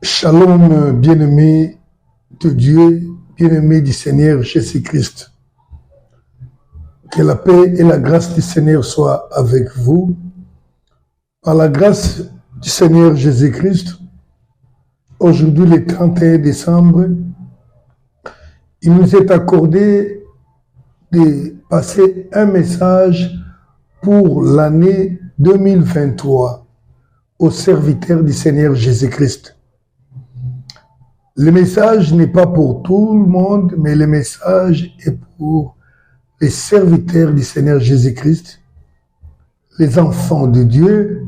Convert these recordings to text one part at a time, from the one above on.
Shalom, bien-aimés de Dieu, bien-aimés du Seigneur Jésus-Christ. Que la paix et la grâce du Seigneur soient avec vous. Par la grâce du Seigneur Jésus-Christ, aujourd'hui le 31 décembre, il nous est accordé de passer un message pour l'année 2023 aux serviteurs du Seigneur Jésus-Christ. Le message n'est pas pour tout le monde, mais le message est pour les serviteurs du Seigneur Jésus-Christ, les enfants de Dieu,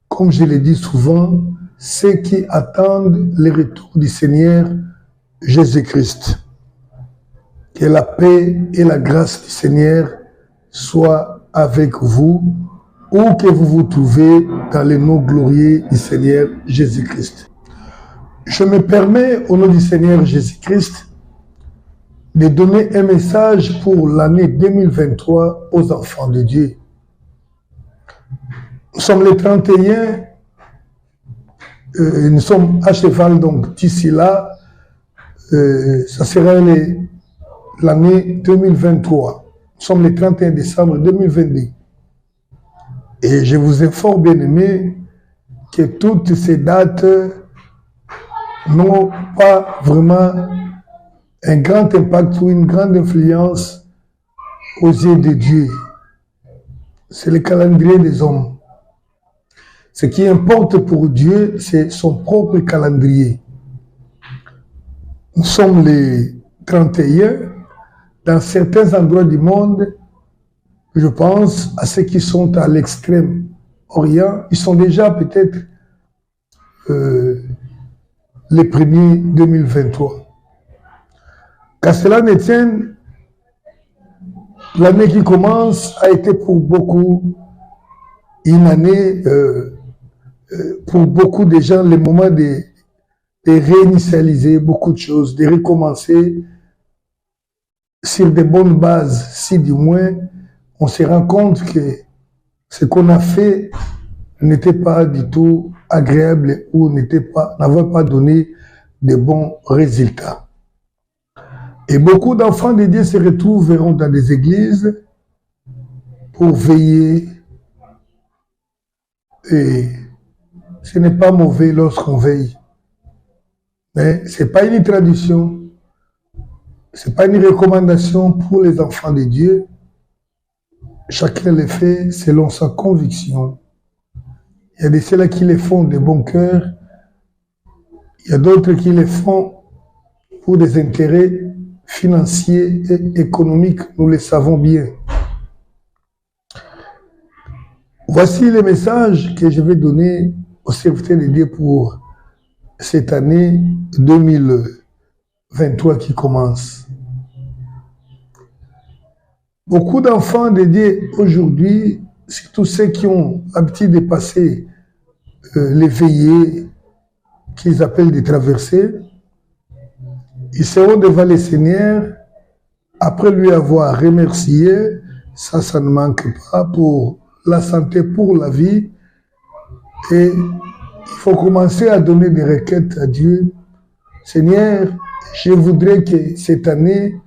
comme je l'ai dit souvent, ceux qui attendent le retour du Seigneur Jésus-Christ. Que la paix et la grâce du Seigneur soient avec vous, où que vous vous trouvez dans le nom glorieux du Seigneur Jésus-Christ. Je me permets, au nom du Seigneur Jésus-Christ, de donner un message pour l'année 2023 aux enfants de Dieu. Nous sommes le 31, nous sommes à cheval, donc d'ici là, ça sera l'année 2023. Nous sommes le 31 décembre 2022. Et je vous ai fort bien aimé que toutes ces dates n'ont pas vraiment un grand impact ou une grande influence aux yeux de Dieu. C'est le calendrier des hommes. Ce qui importe pour Dieu, c'est son propre calendrier. Nous sommes les 31. Dans certains endroits du monde, je pense à ceux qui sont à l'extrême orient, ils sont déjà peut-être les premiers 2023. Qu'à cela ne tienne, l'année qui commence a été pour beaucoup une année, pour beaucoup de gens, le moment de réinitialiser beaucoup de choses, de recommencer sur de bonnes bases, si du moins on se rend compte que ce qu'on a fait n'était pas du tout agréable ou n'avait pas donné de bons résultats. Et beaucoup d'enfants de Dieu se retrouveront dans des églises pour veiller. Et ce n'est pas mauvais lorsqu'on veille. Mais ce n'est pas une tradition. Ce n'est pas une recommandation pour les enfants de Dieu. Chacun le fait selon sa conviction. Il y a de ceux-là qui les font de bon cœur. Il y a d'autres qui les font pour des intérêts financiers et économiques. Nous le savons bien. Voici le message que je vais donner aux serviteurs de Dieu pour cette année 2023 qui commence. Beaucoup d'enfants de Dieu aujourd'hui, surtout ceux qui ont l'habitude de passer les veillées qu'ils appellent des traversées, ils seront devant le Seigneur après lui avoir remercié, ça ne manque pas, pour la santé, pour la vie, et il faut commencer à donner des requêtes à Dieu. Seigneur, je voudrais que cette année,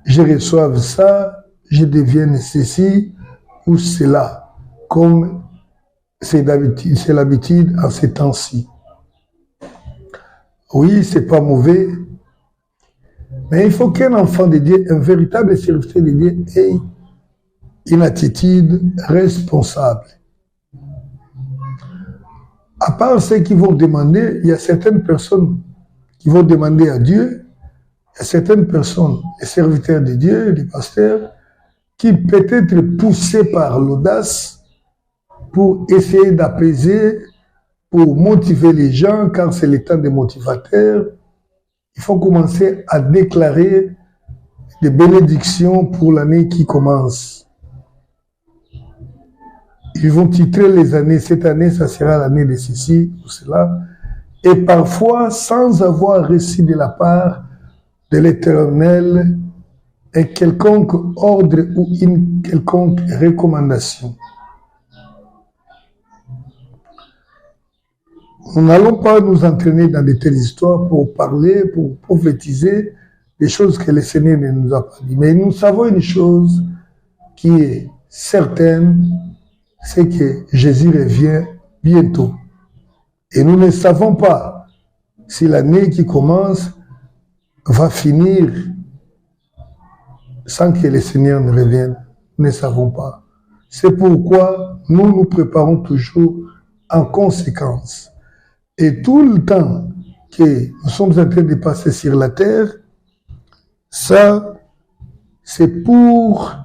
je reçoive ça, je devienne ceci ou cela, comme c'est l'habitude en ces temps-ci. Oui, c'est pas mauvais, mais il faut qu'un enfant de Dieu, un véritable serviteur de Dieu, ait une attitude responsable. À part ceux qui vont demander, il y a certaines personnes qui vont demander à Dieu, il y a certaines personnes, les serviteurs de Dieu, les pasteurs, qui peut-être poussés par l'audace pour essayer d'apaiser, pour motiver les gens, car c'est le temps des motivateurs, il faut commencer à déclarer des bénédictions pour l'année qui commence. Ils vont titrer les années, cette année, ça sera l'année de ceci ou cela, et parfois, sans avoir reçu de la part de l'Éternel un quelconque ordre ou une quelconque recommandation. Nous n'allons pas nous entraîner dans de telles histoires pour parler, pour prophétiser des choses que le Seigneur ne nous a pas dit. Mais nous savons une chose qui est certaine, c'est que Jésus revient bientôt. Et nous ne savons pas si l'année qui commence va finir sans que le Seigneur ne revienne. Nous ne savons pas. C'est pourquoi nous nous préparons toujours en conséquence. Et tout le temps que nous sommes en train de passer sur la terre, ça, c'est pour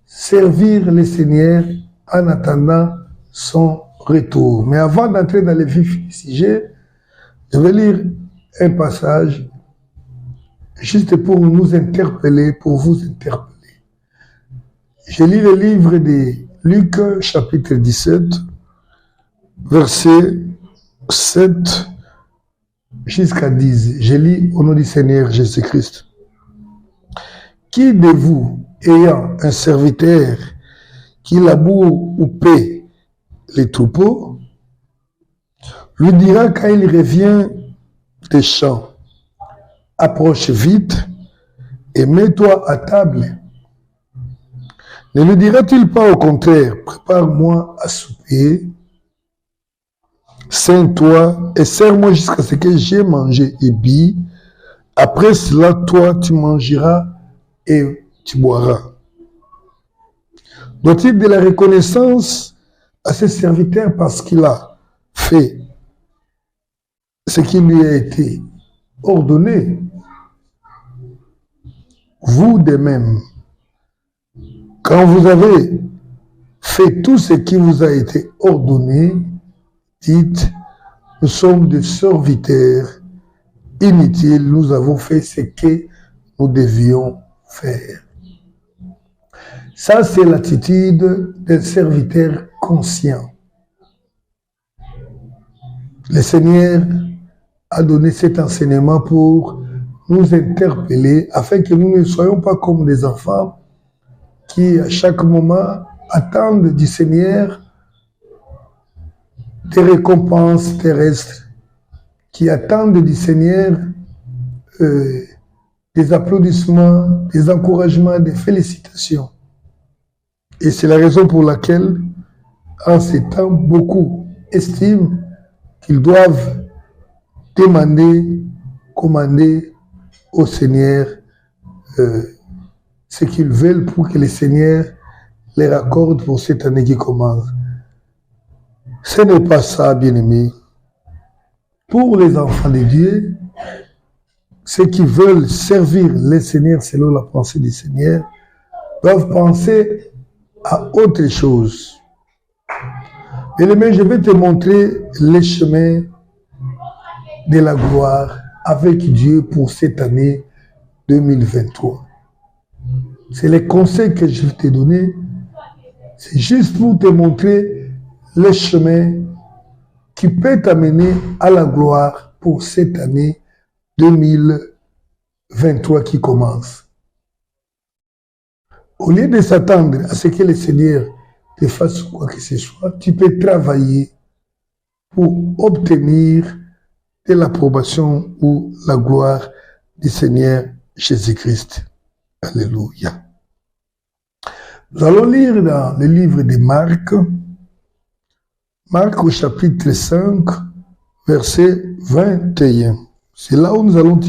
servir le Seigneur en attendant son retour. Mais avant d'entrer dans le vif du sujet, je vais lire un passage juste pour nous interpeller, pour vous interpeller. Je lis le livre de Luc, chapitre 17, verset 7 jusqu'à 10. Je lis au nom du Seigneur Jésus-Christ. Qui de vous, ayant un serviteur qui laboure ou paie les troupeaux, lui dira quand il revient des champs, approche vite et mets-toi à table. Ne lui dira-t-il pas au contraire, prépare-moi à souper, sers-toi et sers-moi jusqu'à ce que j'ai mangé et bu. Après cela, toi, tu mangeras et tu boiras. Doit-il de la reconnaissance à ses serviteurs parce qu'il a fait ce qui lui a été ordonné? Vous de même, quand vous avez fait tout ce qui vous a été ordonné, dites, nous sommes des serviteurs inutiles, nous avons fait ce que nous devions faire. Ça, c'est l'attitude d'un serviteur conscient. Le Seigneur a donné cet enseignement pour nous interpeller afin que nous ne soyons pas comme des enfants qui, à chaque moment, attendent du Seigneur des récompenses terrestres, qui attendent du Seigneur des applaudissements, des encouragements, des félicitations. Et c'est la raison pour laquelle, en ces temps, beaucoup estiment qu'ils doivent demander, commander au Seigneur ce qu'ils veulent pour que le Seigneur les accorde pour cette année qui commence. Ce n'est pas ça, bien-aimés. Pour les enfants de Dieu, ceux qui veulent servir le Seigneur selon la pensée du Seigneur, doivent penser à autre chose. Bien-aimés, je vais te montrer les chemins de la gloire avec Dieu pour cette année 2023. C'est les conseils que je vais te donner. C'est juste pour te montrer le chemin qui peut t'amener à la gloire pour cette année 2023 qui commence. Au lieu de s'attendre à ce que le Seigneur te fasse quoi que ce soit, tu peux travailler pour obtenir de l'approbation ou la gloire du Seigneur Jésus-Christ. Alléluia. Nous allons lire dans le livre de Marc, Marc au chapitre 5, verset 21. C'est là où nous avons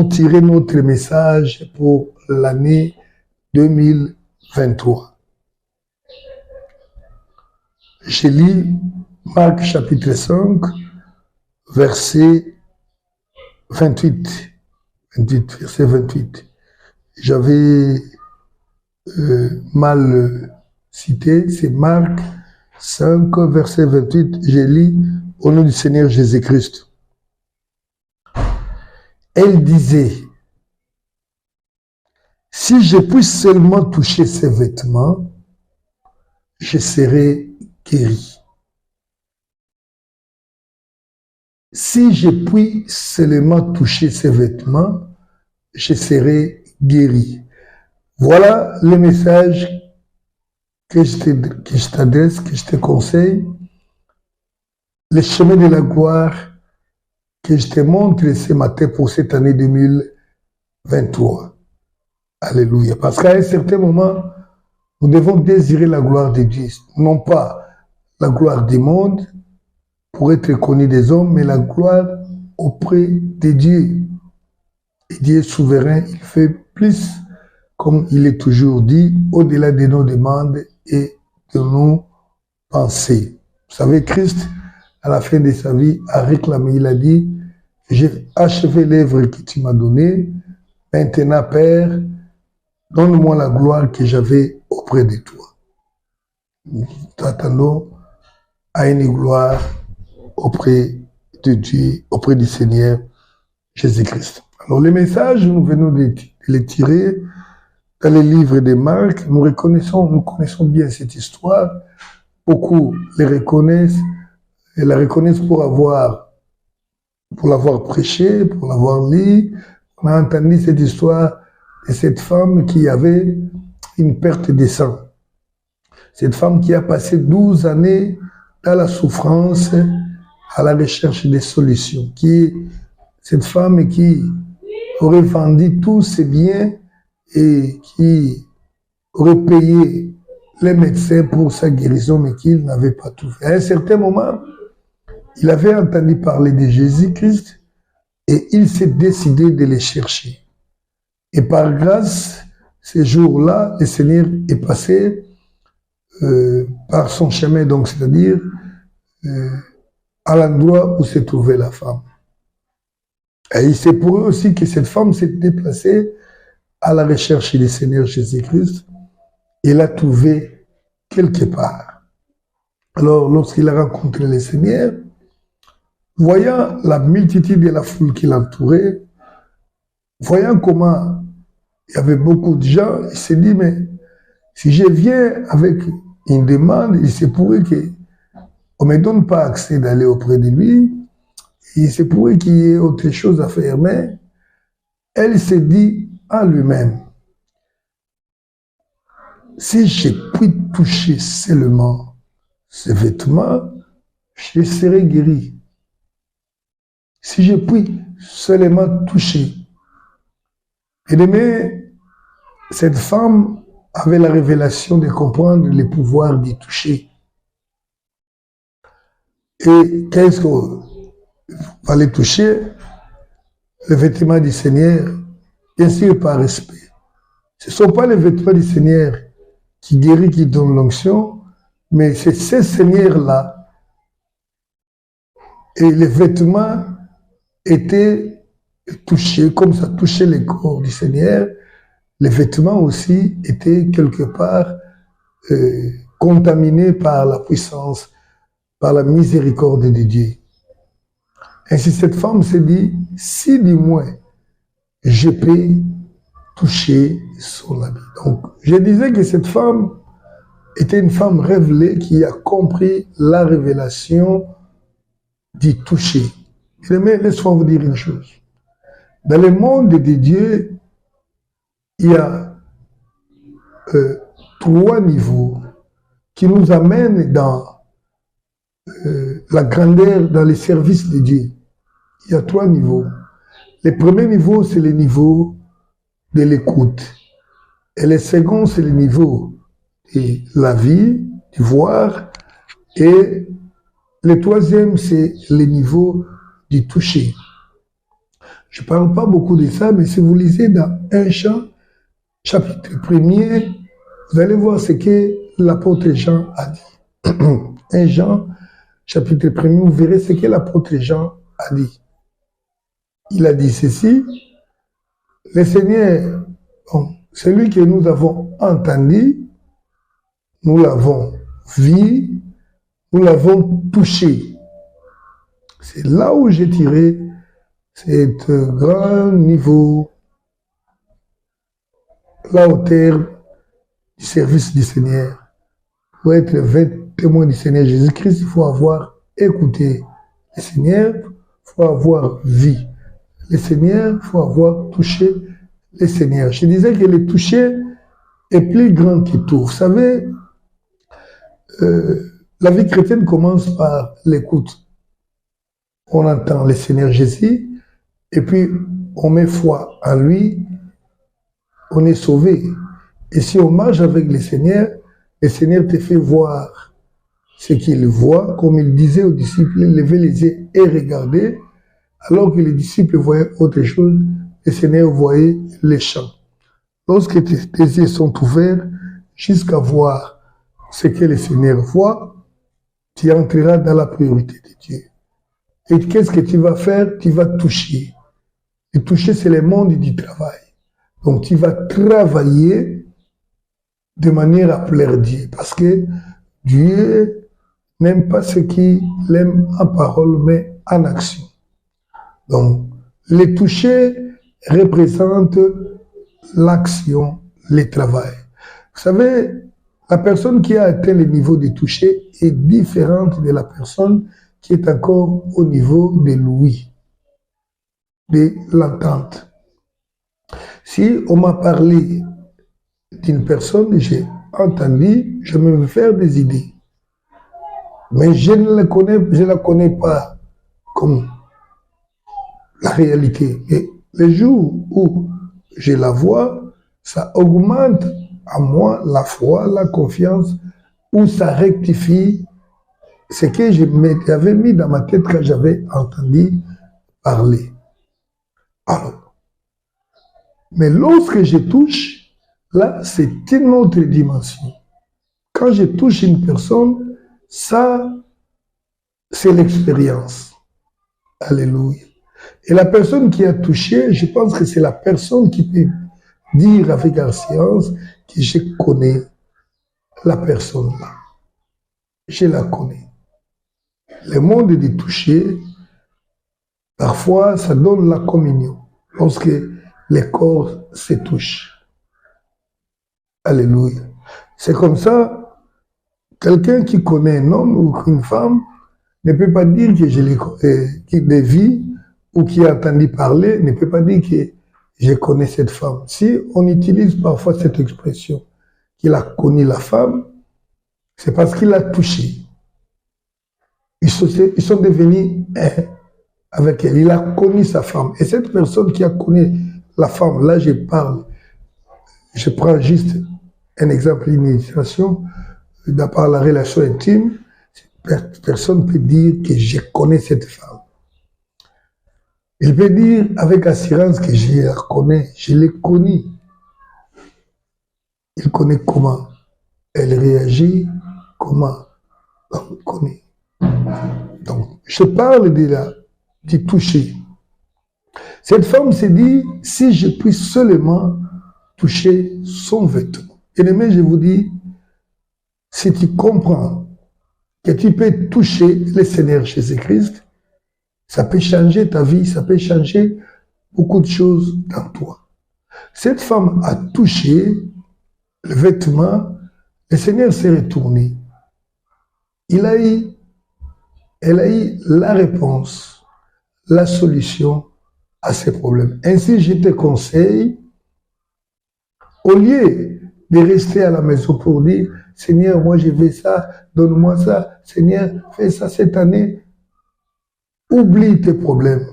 tiré notre message pour l'année 2023. Je lis Marc chapitre 5, verset 28. Verset 28. J'avais mal cité, c'est Marc 5, verset 28. Je lis au nom du Seigneur Jésus-Christ. Elle disait, si je puis seulement toucher ses vêtements, je serai guéri. Si je puis seulement toucher ses vêtements, je serai guéri. Voilà le message que je t'adresse, que je te conseille. le chemin de la gloire que je te montre ce matin pour cette année 2023. Alléluia. Parce qu'à un certain moment, nous devons désirer la gloire de Dieu. Non pas la gloire du monde pour être connu des hommes, mais la gloire auprès de Dieu. Et Dieu est souverain, il fait plus, comme il est toujours dit, au-delà de nos demandes et de nos pensées. Vous savez, Christ, à la fin de sa vie, a réclamé, il a dit, j'ai achevé l'œuvre que tu m'as donnée, maintenant, Père, donne-moi la gloire que j'avais auprès de toi. Nous attendons à une gloire auprès de Dieu, auprès du Seigneur Jésus-Christ. Alors, les messages, nous venons de les tirer dans les livres de Marc. Nous connaissons bien cette histoire. Beaucoup les reconnaissent et la reconnaissent pour l'avoir prêché, pour l'avoir lu. On a entendu cette histoire de cette femme qui avait une perte de sang. Cette femme qui a passé 12 années dans la souffrance à la recherche des solutions. Cette femme qui aurait vendu tous ses biens et qui aurait payé les médecins pour sa guérison, mais qu'il n'avait pas tout fait. À un certain moment, il avait entendu parler de Jésus-Christ et il s'est décidé de les chercher. Et par grâce, ces jours-là, le Seigneur est passé par son chemin, donc c'est-à-dire à l'endroit où se trouvait la femme. Et il s'est pour eux aussi que cette femme s'est déplacée à la recherche du Seigneur Jésus-Christ et l'a trouvé quelque part. Alors, lorsqu'il a rencontré le Seigneur, voyant la multitude de la foule qui l'entourait, voyant comment il y avait beaucoup de gens, il s'est dit, mais si je viens avec une demande, il se pourrait qu'on ne me donne pas accès d'aller auprès de lui, il se pourrait qu'il y ait autre chose à faire, mais elle s'est dit en lui-même, si je puis toucher seulement ses vêtements, je serai guéri. Si je puis seulement toucher. Et demain, cette femme avait la révélation de comprendre le pouvoir d'y toucher. Et qu'est-ce qu'on fallait toucher? Les vêtements du Seigneur, bien sûr par respect. Ce ne sont pas les vêtements du Seigneur qui guérit, qui donne l'onction, mais c'est ce Seigneur-là. Et les vêtements étaient touchés, comme ça touchait le corps du Seigneur, les vêtements aussi étaient quelque part contaminés par la puissance, par la miséricorde de Dieu. Ainsi, cette femme s'est dit, si du moins je peux toucher son habit. Donc, je disais que cette femme était une femme révélée qui a compris la révélation d'y toucher. Mais laisse-moi vous dire une chose. Dans le monde de Dieu, il y a 3 niveaux qui nous amènent dans la grandeur, dans les services de Dieu. Il y a 3 niveaux. Le premier niveau, c'est le niveau de l'écoute. Et le second, c'est le niveau de la vie, du voir. Et le troisième, c'est le niveau du toucher. Je ne parle pas beaucoup de ça, mais si vous lisez dans 1 Jean, chapitre 1er, vous allez voir ce que l'apôtre Jean a dit. 1 Jean, chapitre 1er, vous verrez ce que l'apôtre Jean a dit. Il a dit ceci, le Seigneur, celui que nous avons entendu, nous l'avons vu, nous l'avons touché. C'est là où j'ai tiré cet grand niveau, la hauteur du service du Seigneur. Pour être le vrai témoin du Seigneur Jésus-Christ, il faut avoir écouté le Seigneur, il faut avoir vu le Seigneur, il faut avoir touché le Seigneur. Je disais que le toucher est plus grand que tout. Vous savez, la vie chrétienne commence par l'écoute. on entend le Seigneur Jésus, et puis on met foi en lui, on est sauvé. Et si on marche avec le Seigneur te fait voir ce qu'il voit, comme il disait aux disciples, levez les yeux et regardez, alors que les disciples voyaient autre chose, le Seigneur voyait les champs. Lorsque tes yeux sont ouverts, jusqu'à voir ce que le Seigneur voit, tu entreras dans la priorité de Dieu. Et qu'est-ce que tu vas faire? Tu vas toucher. Et toucher, c'est le monde du travail. Donc, tu vas travailler de manière à plaire Dieu. Parce que Dieu n'aime pas ce qu'il aime en parole, mais en action. Donc, les toucher représente l'action, le travail. Vous savez, la personne qui a atteint le niveau de toucher est différente de la personne qui est encore au niveau de l'ouïe, de l'entente. Si on m'a parlé d'une personne, j'ai entendu, je vais me faire des idées. Mais je ne la connais pas comme la réalité. Et le jour où je la vois, ça augmente à moi la foi, la confiance, ou ça rectifie ce que je m'avais mis dans ma tête quand j'avais entendu parler. Alors, mais lorsque je touche, là, c'est une autre dimension. Quand je touche une personne, ça, c'est l'expérience. Alléluia. Et la personne qui a touché, je pense que c'est la personne qui peut dire avec assurance que je connais la personne là. Je la connais. Le monde du toucher, parfois, ça donne la communion lorsque les corps se touchent. Alléluia. C'est comme ça, quelqu'un qui connaît un homme ou une femme ne peut pas dire que je l'ai vu ou qui a entendu parler, ne peut pas dire que je connais cette femme. Si on utilise parfois cette expression, qu'il a connu la femme, c'est parce qu'il a touché. Ils sont devenus un avec elle. Il a connu sa femme. Et cette personne qui a connu la femme, là je parle, je prends juste un exemple, une illustration, d'après la relation intime, personne ne peut dire que je connais cette femme. Il peut dire avec assurance que je la connais, je l'ai connue. Il connaît comment elle réagit, comment on connaît. Donc, je parle du toucher. Cette femme s'est dit, si je puis seulement toucher son vêtement. Et bien, je vous dis, si tu comprends que tu peux toucher le Seigneur Jésus-Christ, ça peut changer ta vie, ça peut changer beaucoup de choses dans toi. Cette femme a touché le vêtement, le Seigneur s'est retourné. Elle a eu la réponse, la solution à ces problèmes. Ainsi, je te conseille, au lieu de rester à la maison pour dire, Seigneur, moi je veux ça, donne-moi ça, Seigneur, fais ça cette année, oublie tes problèmes,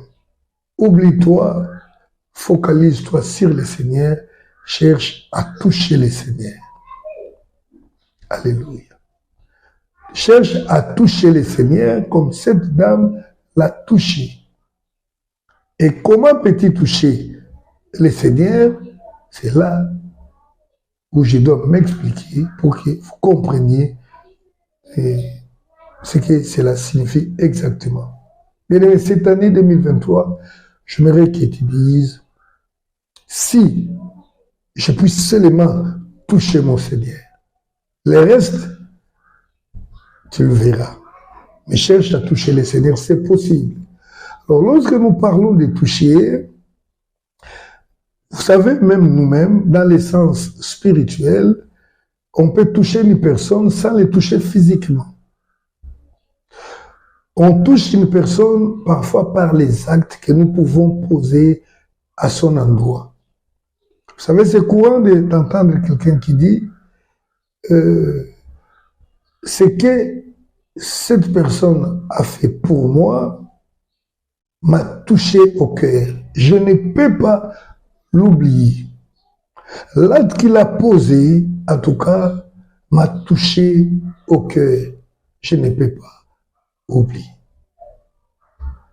oublie-toi, focalise-toi sur le Seigneur, cherche à toucher le Seigneur. Alléluia. Cherche à toucher le Seigneur comme cette dame l'a touché. Et comment peux-tu toucher le Seigneur? C'est là où je dois m'expliquer pour que vous compreniez ce que cela signifie exactement. Bien aimé, cette année 2023, j'aimerais que tu dises, si je puis seulement toucher mon Seigneur, le reste, tu le verras. Mais cherche à toucher le Seigneur, c'est possible. Alors, lorsque nous parlons de toucher, vous savez, même nous-mêmes, dans le sens spirituel, on peut toucher une personne sans les toucher physiquement. On touche une personne parfois par les actes que nous pouvons poser à son endroit. Vous savez, c'est courant d'entendre quelqu'un qui dit ce que cette personne a fait pour moi, m'a touché au cœur. Je ne peux pas l'oublier. L'acte qu'il a posé, en tout cas, m'a touché au cœur. Je ne peux pas oublier.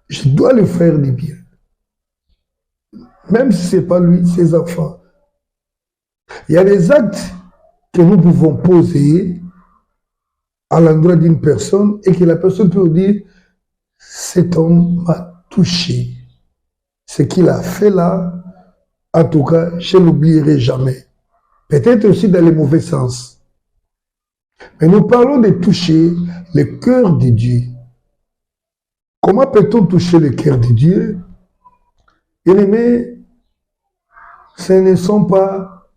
Je dois lui faire du bien. Même si ce n'est pas lui, ses enfants. Il y a des actes que nous pouvons poser à l'endroit d'une personne et que la personne peut dire, cet homme m'a touché. Ce qu'il a fait là, en tout cas, je ne l'oublierai jamais. Peut-être aussi dans le mauvais sens. Mais nous parlons de toucher le cœur de Dieu. Comment peut-on toucher le cœur de Dieu? Bien-aimés, ce ne sont pas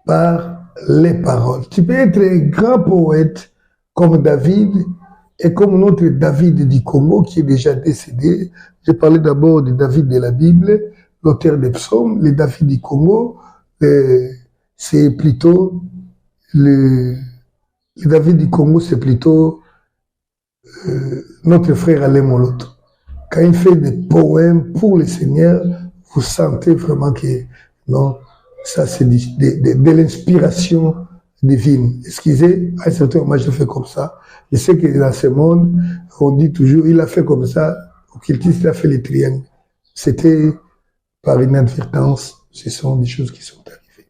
par les paroles. Tu peux être un grand poète comme David et comme notre David du Congo qui est déjà décédé. J'ai parlé d'abord de David de la Bible, l'auteur des psaumes. Le David du Congo, c'est plutôt le David du Congo, c'est plutôt notre frère Alain Moloto. Quand il fait des poèmes pour le Seigneur, vous sentez vraiment que non, ça c'est de l'inspiration divine. Excusez, à un certain moment je fais comme ça. Je sais que dans ce monde, on dit toujours, il a fait comme ça, au cultiste il a fait les triangles. C'était par inadvertance, ce sont des choses qui sont arrivées.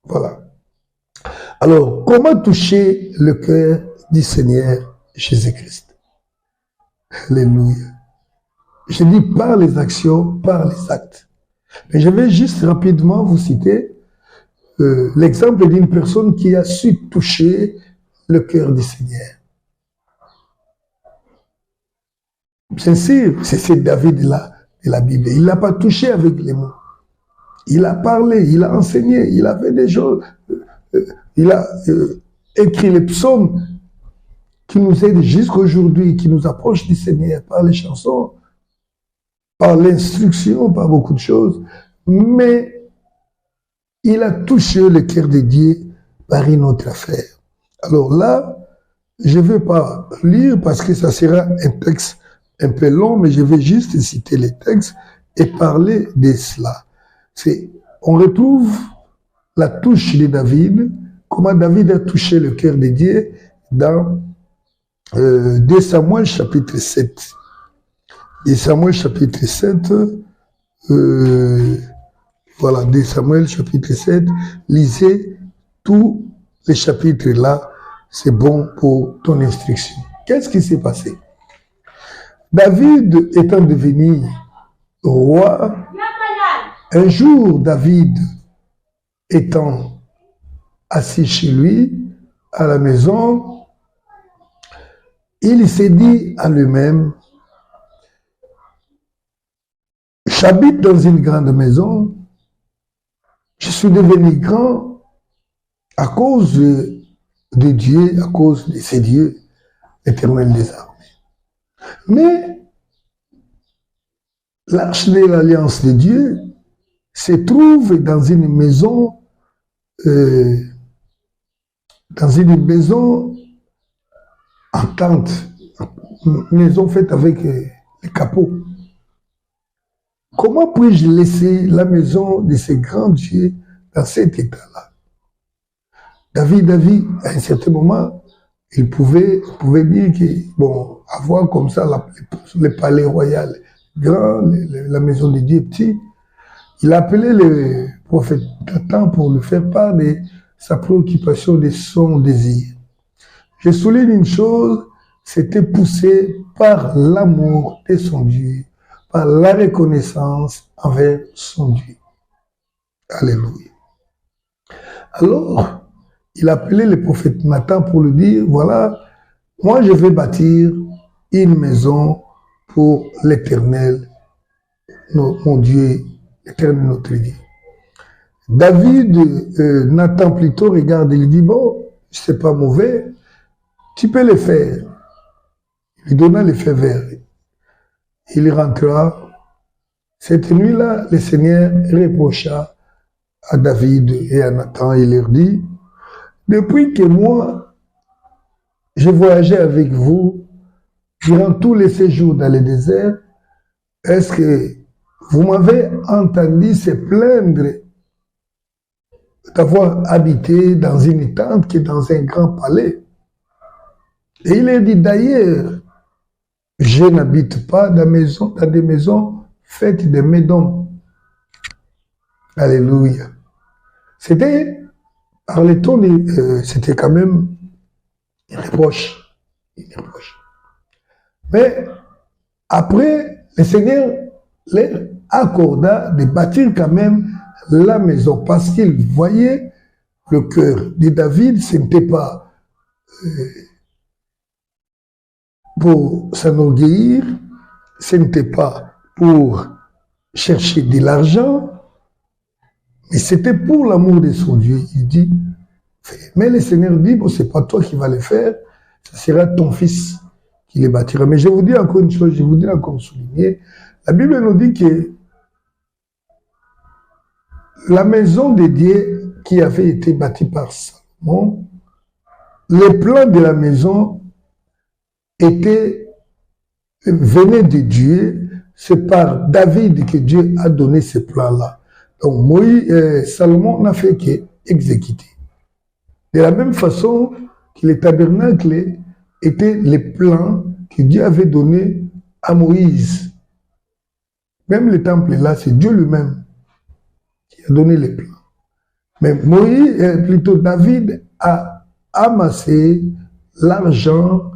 Voilà. Alors, comment toucher le cœur du Seigneur Jésus-Christ? Alléluia. Je dis par les actions, par les actes. Mais je vais juste rapidement vous citer l'exemple d'une personne qui a su toucher le cœur du Seigneur. Bien sûr, c'est David-là de la Bible. Il ne l'a pas touché avec les mots. Il a parlé, il a enseigné, il a fait des choses. Il a écrit les psaumes qui nous aident jusqu'aujourd'hui, qui nous approchent du Seigneur par les chansons, par l'instruction, par beaucoup de choses. Mais il a touché le cœur de Dieu par une autre affaire. Alors là, je ne vais pas lire parce que ça sera un texte un peu long, mais je vais juste citer les textes et parler de cela. On retrouve la touche de David, comment David a touché le cœur de Dieu dans 2 Samuel chapitre 7. 2 Samuel chapitre 7, voilà, 2 Samuel chapitre 7, lisez tous les chapitres là, c'est bon pour ton instruction. Qu'est-ce qui s'est passé? David étant devenu roi, un jour David étant assis chez lui, à la maison, il s'est dit à lui-même, j'habite dans une grande maison, je suis devenu grand à cause de Dieu, à cause de ces dieux, l'Éternel des armées. Mais l'arche de l'alliance de Dieu se trouve dans une maison en tente, une maison faite avec les capots. Comment puis-je laisser la maison de ces grands dieux dans cet état-là? David, à un certain moment, il pouvait dire que, bon, avoir comme ça le palais royal grand, la maison de Dieu petit, il a appelé le prophète Nathan pour lui faire part de sa préoccupation, de son désir. Je souligne une chose, c'était poussé par l'amour de son Dieu, par la reconnaissance envers son Dieu. Alléluia. Alors, il a appelé le prophète Nathan pour lui dire, voilà, moi je vais bâtir une maison pour l'Éternel, mon Dieu, l'Éternel notre Dieu. David, Nathan plutôt regarde et lui dit, bon, c'est pas mauvais, tu peux le faire. Il lui donna le feu vert. Il rentra. Cette nuit-là, le Seigneur reprocha à David et à Nathan, il leur dit, depuis que moi, je voyageais avec vous durant tous les séjours dans le désert, est-ce que vous m'avez entendu se plaindre d'avoir habité dans une tente qui est dans un grand palais? Et il a dit d'ailleurs, je n'habite pas dans des maisons faites de mains d'hommes. Alléluia. C'était, par les temps, c'était quand même une reproche. Mais après, le Seigneur leur accorda de bâtir quand même la maison parce qu'il voyait le cœur de David, ce n'était pas pour s'enorgueillir, ce n'était pas pour chercher de l'argent, mais c'était pour l'amour de son Dieu. Il dit, mais le Seigneur dit, bon, c'est pas toi qui vas le faire, ce sera ton fils qui les bâtira. Mais je vous dis encore une chose, je voudrais encore souligner, la Bible nous dit que la maison de Dieu qui avait été bâtie par Salomon, les plans de la maison venaient de Dieu, c'est par David que Dieu a donné ces plans-là. Donc Salomon n'a fait qu'exécuter. De la même façon que les tabernacles étaient les plans que Dieu avait donnés à Moïse. Même le temple là, c'est Dieu lui-même qui a donné les plans. Mais plutôt David a amassé l'argent,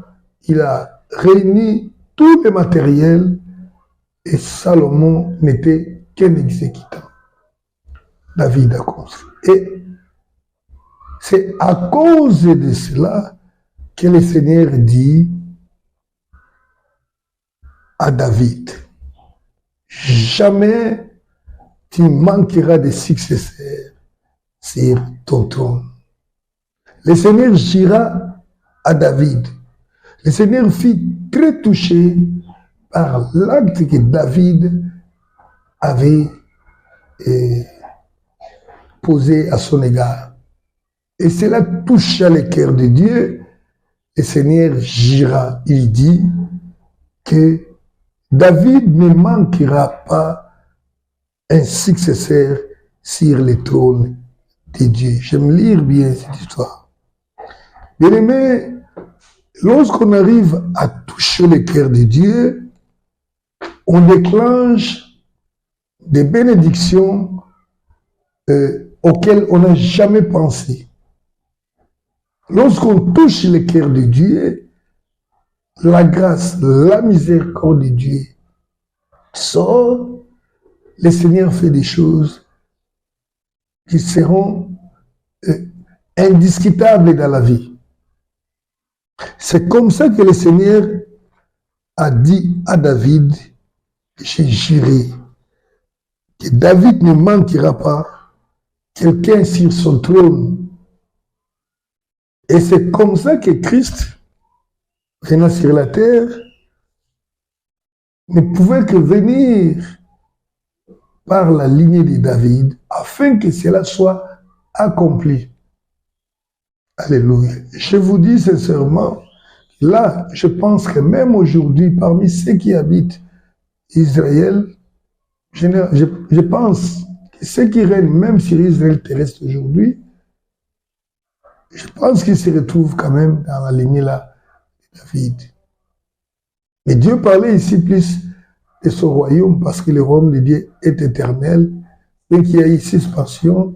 il a réuni tout le matériel et Salomon n'était qu'un exécutant. David a construit. Et c'est à cause de cela que le Seigneur dit à David, jamais tu manqueras de successeurs sur ton trône. Le Seigneur dira à David. Le Seigneur fut très touché par l'acte que David avait posé à son égard. Et cela toucha le cœur de Dieu. Le Seigneur jura, il dit que David ne manquera pas un successeur sur le trône de Dieu. J'aime lire bien cette histoire. Bien aimé, lorsqu'on arrive à toucher le cœur de Dieu, on déclenche des bénédictions auxquelles on n'a jamais pensé. Lorsqu'on touche le cœur de Dieu, la grâce, la miséricorde de Dieu sort, le Seigneur fait des choses qui seront indiscutables dans la vie. C'est comme ça que le Seigneur a dit à David, j'ai juré que David ne manquera pas quelqu'un sur son trône. Et c'est comme ça que Christ, venant sur la terre, ne pouvait que venir par la lignée de David, afin que cela soit accompli. Alléluia. Je vous dis sincèrement, là, je pense que même aujourd'hui, parmi ceux qui habitent Israël, je pense que ceux qui règnent même sur Israël terrestre aujourd'hui, je pense qu'ils se retrouvent quand même dans la lignée là de David. Mais Dieu parlait ici plus de son royaume parce que le royaume de Dieu est éternel. Et qu'il y a ici suspension,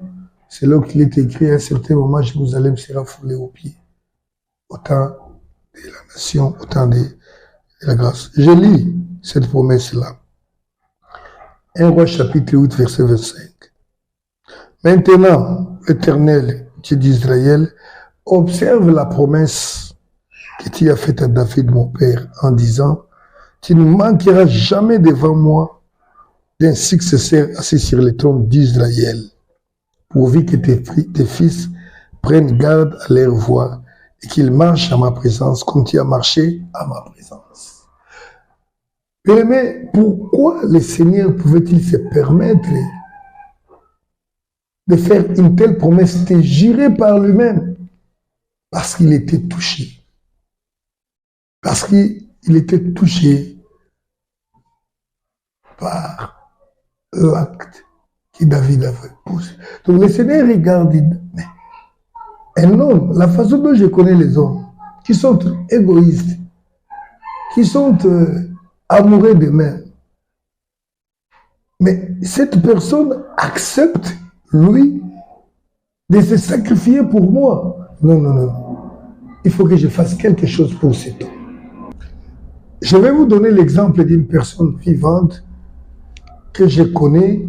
c'est là qu'il est écrit à un certain moment, Jérusalem sera foulée aux pieds. Autant de la nation, autant de la grâce. Je lis cette promesse-là. 1 Roi chapitre 8, verset 25. Maintenant, l'Éternel, Dieu d'Israël, observe la promesse que tu as faite à David, mon père, en disant, tu ne manqueras jamais devant moi d'un successeur assis sur le trône d'Israël, pourvu que tes fils prennent garde à leur voix et qu'ils marchent à ma présence comme tu as marché à ma présence. Mais pourquoi le Seigneur pouvait-il se permettre de faire une telle promesse? C'était juré par lui-même. Parce qu'il était touché. Parce qu'il était touché par l'acte que David avait posé. Donc le Seigneur regarde, mais un homme, la façon dont je connais les hommes, qui sont égoïstes, qui sont amoureux d'eux-mêmes, mais cette personne accepte, lui, de se sacrifier pour moi. Non, non, non. Il faut que je fasse quelque chose pour cet homme. Je vais vous donner l'exemple d'une personne vivante que je connais,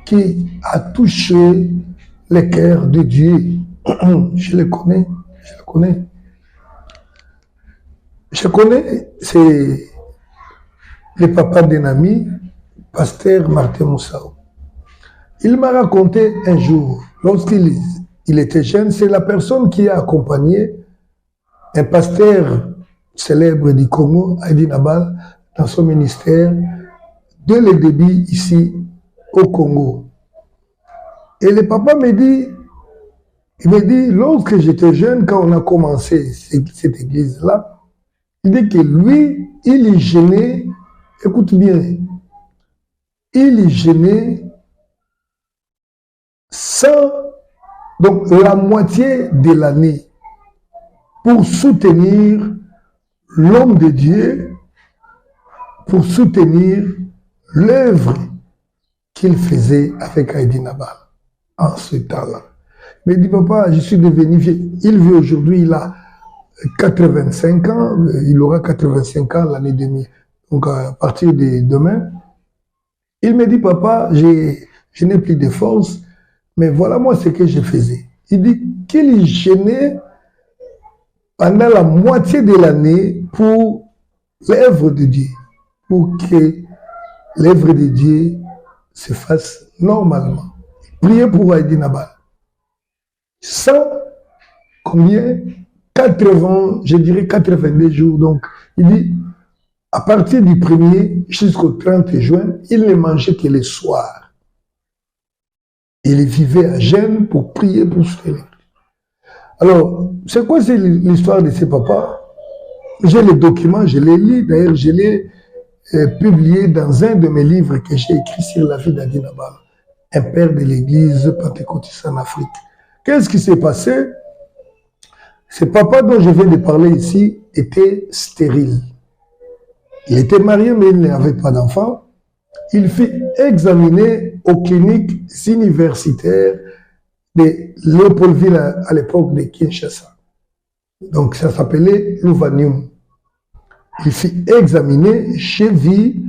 qui a touché le cœur de Dieu. Je le connais, je le connais. Je connais, c'est le papa d'un ami, pasteur Martin Moussao. Il m'a raconté un jour, lorsqu'il était jeune, c'est la personne qui a accompagné un pasteur célèbre du Congo, Heidi Nabal, dans son ministère, dès le début ici au Congo. Et le papa me dit, il me dit, lorsque j'étais jeune, quand on a commencé cette église-là, il dit que lui, il est gêné, écoute bien, il est gêné sans, donc la moitié de l'année, pour soutenir l'homme de Dieu, pour soutenir l'œuvre qu'il faisait avec Heidi Nabal en ce temps-là. Mais il dit, papa, je suis devenu vieux. Il vit aujourd'hui, il a 85 ans, il aura 85 ans l'année 2000. Donc à partir de demain, il me dit, papa, je n'ai plus de force, mais voilà moi ce que je faisais. Il dit qu'il gênait pendant la moitié de l'année pour l'œuvre de Dieu, pour que l'œuvre de Dieu se fasse normalement. Priez pour Heidi Nabal. 100, combien? 80, je dirais 82 jours. Donc, il dit, à partir du 1er jusqu'au 30 juin, il ne mangeait que le soir. Il vivait à jeûne pour prier pour soutenir. Alors, c'est quoi l'histoire de ces papas? J'ai les documents, je les lis. D'ailleurs, je l'ai publié dans un de mes livres que j'ai écrit sur la vie d'Heidi Nabal, un père de l'église pentecôtiste en Afrique. Qu'est-ce qui s'est passé? Ce papa dont je viens de parler ici était stérile. Il était marié, mais il n'avait pas d'enfant. Il fut examiné aux cliniques universitaires de Léopoldville à l'époque de Kinshasa. Donc ça s'appelait Louvanium. Il fut examiné chez lui.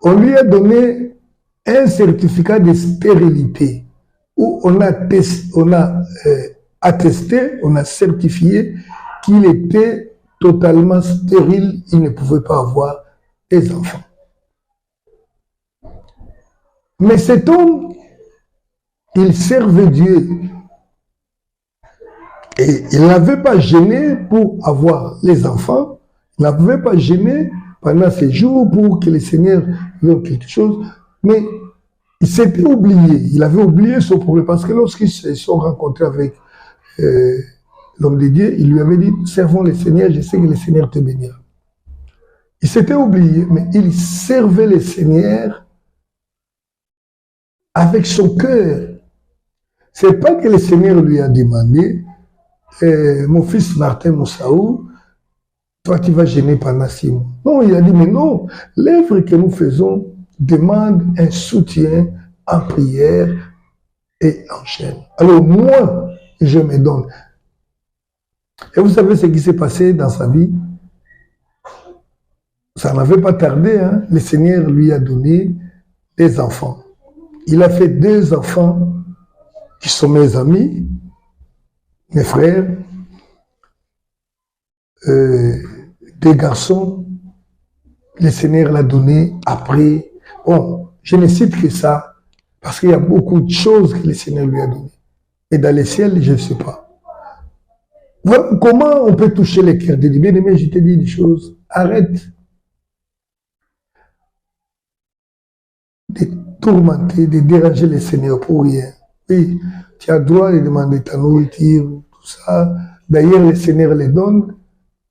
On lui a donné un certificat de stérilité où on a attesté, on a certifié qu'il était totalement stérile, il ne pouvait pas avoir des enfants. Mais cet homme, il servait Dieu. Et il n'avait pas gêné pour avoir les enfants, il n'avait pas gêné pendant ces jours pour que le Seigneur lui donne quelque chose, mais il s'était oublié, il avait oublié son problème, parce que lorsqu'ils se sont rencontrés avec l'homme de Dieu, il lui avait dit, servons le Seigneur, je sais que le Seigneur te bénira. Il s'était oublié, mais il servait le Seigneur avec son cœur. C'est pas que le Seigneur lui a demandé, mon fils Martin Moussao, toi tu vas gêner pendant 6 mois. Non, il a dit, mais non, l'œuvre que nous faisons demande un soutien en prière et en chaîne. Alors moi, je me donne. Et vous savez ce qui s'est passé dans sa vie? Ça n'avait pas tardé, hein? Le Seigneur lui a donné des enfants. Il a fait 2 enfants qui sont mes amis, mes frères, 2 garçons. Le Seigneur l'a donné après. Bon, je ne cite que ça, parce qu'il y a beaucoup de choses que le Seigneur lui a données. Et dans les ciels, je ne sais pas. Voilà comment on peut toucher les cœurs de Dieu. Bien aimé, je te dis des choses. Arrête de tourmenter, de déranger le Seigneur pour rien. Oui, tu as le droit de demander ta nourriture, tout ça. D'ailleurs, le Seigneur les donne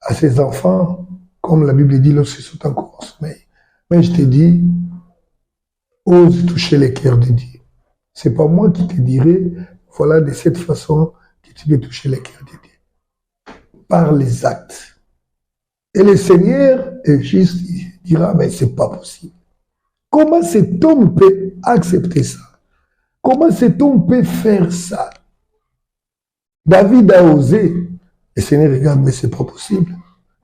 à ses enfants, comme la Bible dit, lorsqu'ils sont encore en sommeil. Mais je te dis, ose toucher les cœurs de Dieu. C'est pas moi qui te dirai, voilà de cette façon que tu peux toucher les cœurs de Dieu. Par les actes. Et le Seigneur est juste, il dira, mais c'est pas possible. Comment cet homme peut accepter ça? Comment cet homme peut faire ça? David a osé. Le Seigneur regarde, mais c'est pas possible.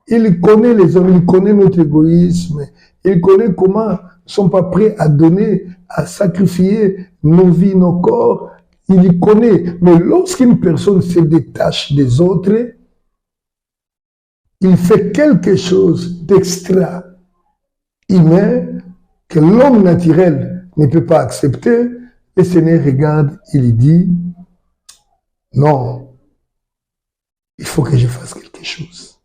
Il connaît les hommes, il connaît notre égoïsme, il connaît comment nous ne sommes pas prêts à donner, à sacrifier nos vies, nos corps. Il y connaît. Mais lorsqu'une personne se détache des autres, il fait quelque chose d'extra humain que l'homme naturel ne peut pas accepter. Le Seigneur regarde, il dit, non, il faut que je fasse quelque chose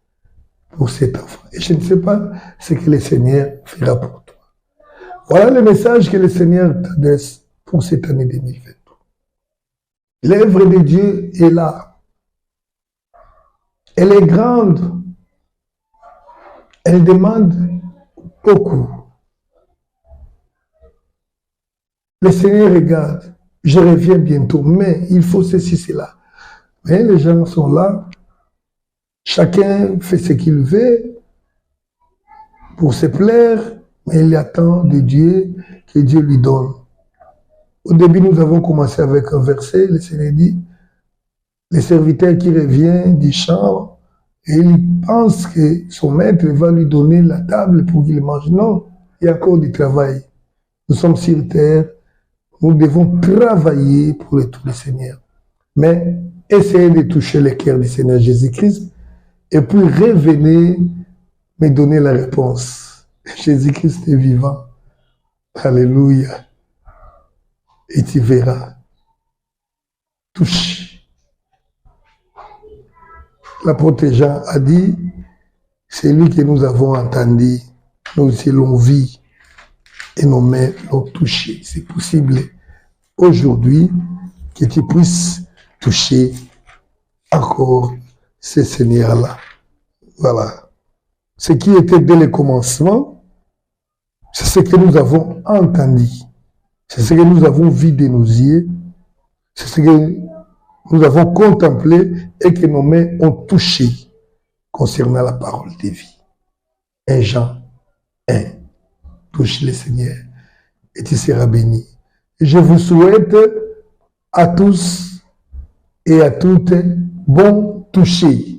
pour cet enfant. Et je ne sais pas ce que le Seigneur fera pour toi. Voilà le message que le Seigneur t'adresse pour cette année 2023. L'œuvre de Dieu est là. Elle est grande. Elle demande beaucoup. Le Seigneur regarde. Je reviens bientôt, mais il faut ceci, cela. Mais les gens sont là. Chacun fait ce qu'il veut pour se plaire, mais il attend de Dieu que Dieu lui donne. Au début, nous avons commencé avec un verset. Le Seigneur dit, le serviteur qui revient du champ, et il pense que son maître va lui donner la table pour qu'il mange. Non, il y a encore du travail. Nous sommes sur terre. Nous devons travailler pour le tout du Seigneur. Mais essayez de toucher le cœur du Seigneur Jésus-Christ et puis revenez me donner la réponse. Jésus-Christ est vivant. Alléluia. Et tu verras. Touche. L'apôtre Jean a dit, c'est lui que nous avons entendu, nous aussi l'on vit et nos mains l'ont touché. C'est possible aujourd'hui que tu puisses toucher encore ce Seigneur-là. Voilà. Ce qui était dès le commencement, c'est ce que nous avons entendu. C'est ce que nous avons vu de nos yeux. C'est ce que nous avons contemplé et que nos mains ont touché concernant la parole de vie. 1 Jean 1. Touche le Seigneur et tu seras béni. Je vous souhaite à tous et à toutes bon toucher.